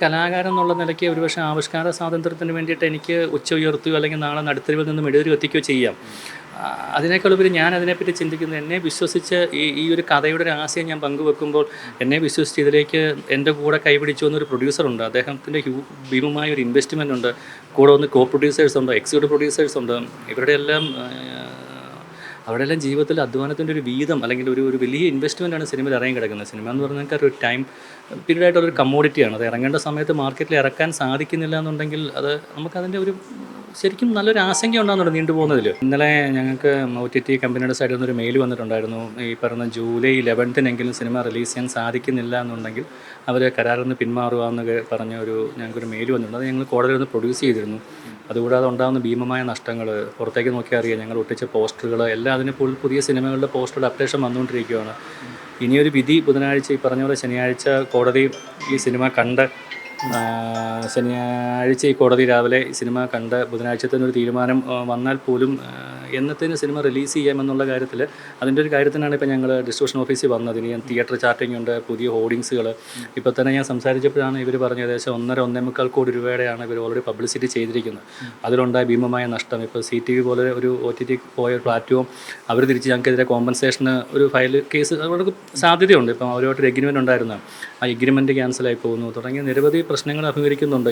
കലാകാരൻ എന്നുള്ള നിലയ്ക്ക് ഒരുപക്ഷെ ആവിഷ്കാര സ്വാതന്ത്ര്യത്തിന് വേണ്ടിയിട്ട് എനിക്ക് ഉച്ച ഉയർത്തുകയോ അല്ലെങ്കിൽ നാളെ നടുത്തരിവിൽ നിന്ന് മെഴുകുതിരി കത്തിക്കുകയോ ചെയ്യാം. അതിനേക്കാളുപരി ഞാൻ അതിനെപ്പറ്റി ചിന്തിക്കുന്നത് എന്നെ വിശ്വസിച്ച് ഈ ഒരു കഥയുടെ ഒരു ആശയം ഞാൻ പങ്കുവെക്കുമ്പോൾ എന്നെ വിശ്വസിച്ച് ഇതിലേക്ക് എൻ്റെ കൂടെ കൈപിടിച്ചു വന്നൊരു പ്രൊഡ്യൂസറുണ്ട്. അദ്ദേഹത്തിൻ്റെ ഭീമമായ ഒരു ഇൻവെസ്റ്റ്മെൻ്റ് ഉണ്ട്. കൂടെ വന്ന് കോ പ്രൊഡ്യൂസേഴ്സ് ഉണ്ട്, എക്സിക്യൂട്ടീവ് പ്രൊഡ്യൂസേഴ്സ് ഉണ്ട്. ഇവരുടെ എല്ലാം ജീവിതത്തിൽ അധ്വാനത്തിൻ്റെ ഒരു വീതം അല്ലെങ്കിൽ ഒരു വലിയ ഇൻവെസ്റ്റ്മെൻറ്റാണ് സിനിമയിൽ ഇറങ്ങി കിടക്കുന്നത്. സിനിമ എന്ന് പറഞ്ഞാൽ ഒരു ടൈം പീരീഡായിട്ടുള്ളൊരു കമ്മോഡിറ്റിയാണ്. അത് ഇറങ്ങേണ്ട സമയത്ത് മാർക്കറ്റിൽ ഇറക്കാൻ സാധിക്കുന്നില്ല എന്നുണ്ടെങ്കിൽ അത് നമുക്കതിൻ്റെ ഒരു ശരിക്കും നല്ലൊരു ആശങ്ക ഉണ്ടാകുന്നുണ്ട് നീണ്ടുപോകുന്നതിൽ. ഇന്നലെ ഞങ്ങൾക്ക് OTT കമ്പനിയുടെ സൈഡിൽ നിന്നൊരു മെയിൽ വന്നിട്ടുണ്ടായിരുന്നു. ഈ പറഞ്ഞ ജൂലൈ 11-നെങ്കിലും സിനിമ റിലീസ് ചെയ്യാൻ സാധിക്കുന്നില്ല എന്നുണ്ടെങ്കിൽ അവർ കരാറിൽ നിന്ന് പിന്മാറുക എന്ന് പറഞ്ഞ ഞങ്ങൾക്കൊരു മെയിൽ വന്നിട്ടുണ്ട്. അത് ഞങ്ങൾ കോടതിയിൽ നിന്ന് പ്രൊഡ്യൂസ് ചെയ്തിരുന്നു. അതുകൂടാതെ ഉണ്ടാകുന്ന ഭീമമായ നഷ്ടങ്ങൾ പുറത്തേക്ക് നോക്കിയാൽ അറിയാം. ഞങ്ങൾ ഒട്ടിച്ച പോസ്റ്ററുകൾ എല്ലാം അതിന് പുതിയ സിനിമകളുടെ പോസ്റ്ററുടെ അപ്ഡേഷൻ വന്നുകൊണ്ടിരിക്കുകയാണ്. ഇനിയൊരു വിധി ബുധനാഴ്ച, ഈ പറഞ്ഞ പോലെ ശനിയാഴ്ച കോടതി ഈ സിനിമ കണ്ട് ശനിയാഴ്ച ഈ കോടതി രാവിലെ സിനിമ കണ്ട് ബുധനാഴ്ചത്തേനൊരു തീരുമാനം വന്നാൽ പോലും എന്നത്തേന് സിനിമ റിലീസ് ചെയ്യാമെന്നുള്ള കാര്യത്തിൽ അതിൻ്റെ ഒരു കാര്യത്തിനാണ് ഇപ്പോൾ ഞങ്ങൾ ഡിസ്ട്രിബ്യൂഷൻ ഓഫീസിൽ വന്നത്. ഇനി തിയേറ്റർ ചാർട്ടിംഗ് ഉണ്ട്, പുതിയ ഹോർഡിങ്സുകൾ. ഇപ്പോൾ തന്നെ ഞാൻ സംസാരിച്ചപ്പോഴാണ് ഇവർ പറഞ്ഞ ഏകദേശം 1.5 കോടി രൂപയുടെയാണ് ഇവർ ഓൾറെഡി പബ്ലിസിറ്റി ചെയ്തിരിക്കുന്നത്. അതിലുണ്ടായ ഭീമമായ നഷ്ടം. ഇപ്പോൾ CTV പോലെ ഒരു OTT പോയ പ്ലാറ്റ്ഫോം അവർ തിരിച്ച് ഞങ്ങൾക്കെതിരെ കോമ്പൻസേഷന് ഒരു കേസ് അവർക്ക് സാധ്യതയുണ്ട്. ഇപ്പം അവരുമായിട്ടൊരു എഗ്രിമെൻ്റ് ഉണ്ടായിരുന്നു. ആ എഗ്രിമെൻറ്റ് ക്യാൻസലായി പോകുന്നു തുടങ്ങിയ നിരവധി പ്രശ്നങ്ങൾ അഭിമുഖീകരിക്കുന്നുണ്ട്.